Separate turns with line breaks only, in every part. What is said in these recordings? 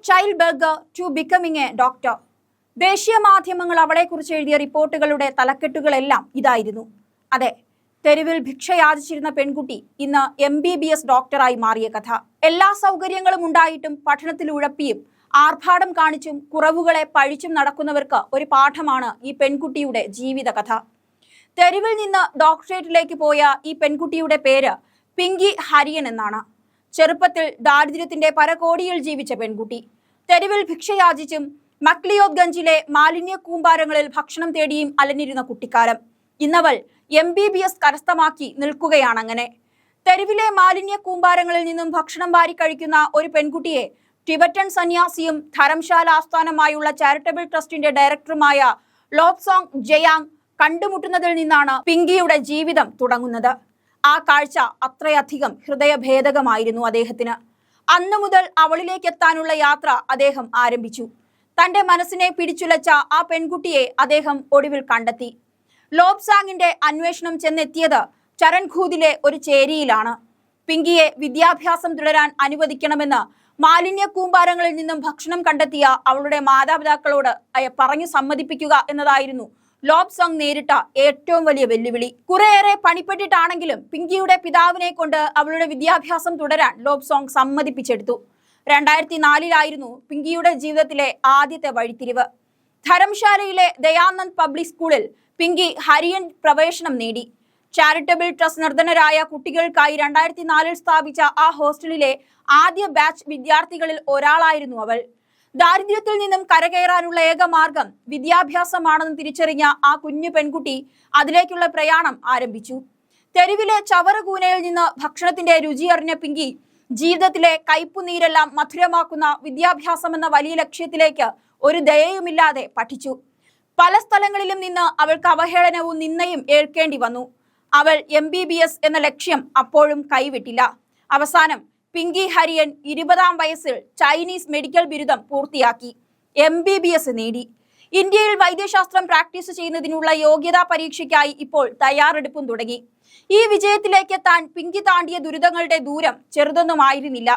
Child burger to becoming a doctor. ദേശീയ മാധ്യമങ്ങൾ അവളെക്കുറിച്ച് എഴുതിയ റിപ്പോർട്ടുകളുടെ തലക്കെട്ടുകളെല്ലാം ഇതായിരുന്നു. അതെ, തെരുവിൽ ഭിക്ഷയാചിച്ചിരുന്ന പെൺകുട്ടി ഇന്ന് MBBS ഡോക്ടറായി മാറിയ കഥ. എല്ലാ സൗകര്യങ്ങളും ഉണ്ടായിട്ടും പഠനത്തിൽ ഉഴപ്പിയും ആർഭാടം കാണിച്ചും കുറവുകളെ പഴിച്ചും നടക്കുന്നവർക്ക് ഒരു പാഠമാണ് ഈ പെൺകുട്ടിയുടെ ജീവിത കഥ. തെരുവിൽ നിന്ന് ഡോക്ടറേറ്റിലേക്ക് പോയ ഈ പെൺകുട്ടിയുടെ പേര് പിങ്കി ഹരിയൻ എന്നാണ്. ചെറുപ്പത്തിൽ ദാരിദ്ര്യത്തിന്റെ പരകോടിയിൽ ജീവിച്ച പെൺകുട്ടി തെരുവിൽ ഭിക്ഷയാചിച്ചും മക്ലിയോദ്ഗഞ്ചിലെ മാലിന്യ കൂമ്പാരങ്ങളിൽ ഭക്ഷണം തേടിയും അലഞ്ഞിരുന്ന കുട്ടിക്കാലം. ഇന്നവൾ MBBS കരസ്ഥമാക്കി നിൽക്കുകയാണങ്ങനെ. തെരുവിലെ മാലിന്യ കൂമ്പാരങ്ങളിൽ നിന്നും ഭക്ഷണം വാരി കഴിക്കുന്ന ഒരു പെൺകുട്ടിയെ ടിബറ്റൻ സന്യാസിയും ധരംശാല ആസ്ഥാനമായുള്ള ചാരിറ്റബിൾ ട്രസ്റ്റിന്റെ ഡയറക്ടറുമായ ലോബ്സോങ് ജയാങ് കണ്ടുമുട്ടുന്നതിൽ നിന്നാണ് പിങ്കിയുടെ ജീവിതം തുടങ്ങുന്നത്. ആ കാഴ്ച അത്രയധികം ഹൃദയഭേദകമായിരുന്നു അദ്ദേഹത്തിന്. അന്നു മുതൽ അവളിലേക്ക് എത്താനുള്ള യാത്ര അദ്ദേഹം ആരംഭിച്ചു. തന്റെ മനസ്സിനെ പിടിച്ചുലച്ച ആ പെൺകുട്ടിയെ അദ്ദേഹം ഒടുവിൽ കണ്ടെത്തി. ലോബ്സാങ്ങിന്റെ അന്വേഷണം ചെന്നെത്തിയത് ചരൺഖൂദിലെ ഒരു ചേരിയിലാണ്. പിങ്കിയെ വിദ്യാഭ്യാസം തുടരാൻ അനുവദിക്കണമെന്ന് മാലിന്യ കൂമ്പാരങ്ങളിൽ നിന്നും ഭക്ഷണം കണ്ടെത്തിയ അവളുടെ മാതാപിതാക്കളോട് പറഞ്ഞു സമ്മതിപ്പിക്കുക എന്നതായിരുന്നു ലോബ്സോങ് നേരിട്ട ഏറ്റവും വലിയ വെല്ലുവിളി. കുറേയേറെ പണിപ്പെട്ടിട്ടാണെങ്കിലും പിങ്കിയുടെ പിതാവിനെ കൊണ്ട് അവളുടെ വിദ്യാഭ്യാസം തുടരാൻ ലോബ്സോങ് സമ്മതിപ്പിച്ചെടുത്തു. 2004 പിങ്കിയുടെ ജീവിതത്തിലെ ആദ്യത്തെ വഴിത്തിരിവ്. ധരംശാലയിലെ ദയാനന്ദ് പബ്ലിക് സ്കൂളിൽ പിങ്കി ഹരിയൻ പ്രവേശനം നേടി. ചാരിറ്റബിൾ ട്രസ്റ്റ് നിർധനരായ കുട്ടികൾക്കായി 2004 സ്ഥാപിച്ച ആ ഹോസ്റ്റലിലെ ആദ്യ ബാച്ച് വിദ്യാർത്ഥികളിൽ ഒരാളായിരുന്നു അവൾ. ദാരിദ്ര്യത്തിൽ നിന്നും കരകയറാനുള്ള ഏക മാർഗം വിദ്യാഭ്യാസമാണെന്ന് തിരിച്ചറിഞ്ഞ ആ കുഞ്ഞു പെൺകുട്ടി അതിലേക്കുള്ള പ്രയാണം ആരംഭിച്ചു. തെരുവിലെ ചവറുകൂനയിൽ നിന്ന് ഭക്ഷണത്തിന്റെ രുചി അറിഞ്ഞ പിങ്കി ജീവിതത്തിലെ കയ്പുനീരെല്ലാം മധുരമാക്കുന്ന വിദ്യാഭ്യാസം എന്ന വലിയ ലക്ഷ്യത്തിലേക്ക് ഒരു ദയയുമില്ലാതെ പഠിച്ചു. പല സ്ഥലങ്ങളിലും നിന്ന് അവൾക്ക് അവഹേളനവും നിന്ദയും ഏൽക്കേണ്ടി വന്നു. അവൾ MBBS എന്ന ലക്ഷ്യം അപ്പോഴും കൈവിട്ടില്ല. അവസാനം പിങ്കി ഹരിയൻ 20-ാം വയസ്സിൽ ചൈനീസ് മെഡിക്കൽ ബിരുദം പൂർത്തിയാക്കി MBBS നേടി. ഇന്ത്യയിൽ വൈദ്യശാസ്ത്രം പ്രാക്ടീസ് ചെയ്യുന്നതിനുള്ള യോഗ്യതാ പരീക്ഷയ്ക്കായി ഇപ്പോൾ തയ്യാറെടുപ്പും തുടങ്ങി. ഈ വിജയത്തിലേക്ക് എത്താൻ പിങ്കി താണ്ടിയ ദുരിതങ്ങളുടെ ദൂരം ചെറുതൊന്നുമായിരുന്നില്ല.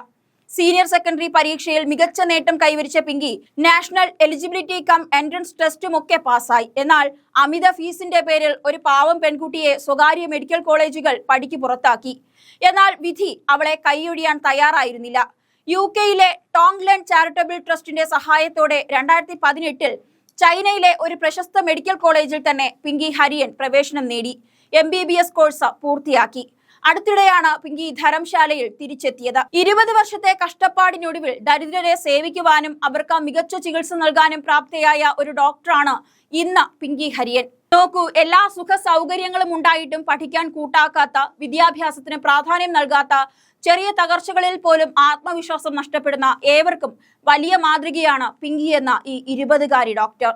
സീനിയർ സെക്കൻഡറി പരീക്ഷയിൽ മികച്ച നേട്ടം കൈവരിച്ച Pinky national eligibility come entrance ടെസ്റ്റും ഒക്കെ പാസ്സായി. എന്നാൽ അമിത ഫീസിന്റെ പേരിൽ ഒരു പാവം പെൺകുട്ടിയെ സ്വകാര്യ മെഡിക്കൽ കോളേജുകൾ പടിക്ക് പുറത്താക്കി. എന്നാൽ വിധി അവളെ കൈയൊഴിയാൻ തയ്യാറായിരുന്നില്ല. UK-യിലെ ടോങ്ലെൻ ചാരിറ്റബിൾ ട്രസ്റ്റിന്റെ സഹായത്തോടെ 2018 ചൈനയിലെ ഒരു പ്രശസ്ത മെഡിക്കൽ കോളേജിൽ തന്നെ പിങ്കി ഹരിയൻ പ്രവേശനം നേടി MBBS കോഴ്സ് പൂർത്തിയാക്കി. അടുത്തിടെയാണ് പിങ്കി ധരംശാലയിൽ തിരിച്ചെത്തിയത്. 20 വർഷത്തെ കഷ്ടപ്പാടിനൊടുവിൽ ദരിദ്രരെ സേവിക്കുവാനും അവർക്ക് മികച്ച ചികിത്സ നൽകാനും പ്രാപ്തയായ ഒരു ഡോക്ടറാണ് ഇന്ന് പിങ്കി ഹരിയൻ. നോക്കൂ, എല്ലാ സുഖ സൗകര്യങ്ങളും ഉണ്ടായിട്ടും പഠിക്കാൻ കൂട്ടാക്കാത്ത, വിദ്യാഭ്യാസത്തിന് പ്രാധാന്യം നൽകാത്ത, ചെറിയ തകർച്ചകളിൽ പോലും ആത്മവിശ്വാസം നഷ്ടപ്പെടുന്ന ഏവർക്കും വലിയ മാതൃകയാണ് പിങ്കി എന്ന ഈ 20-കാരി ഡോക്ടർ.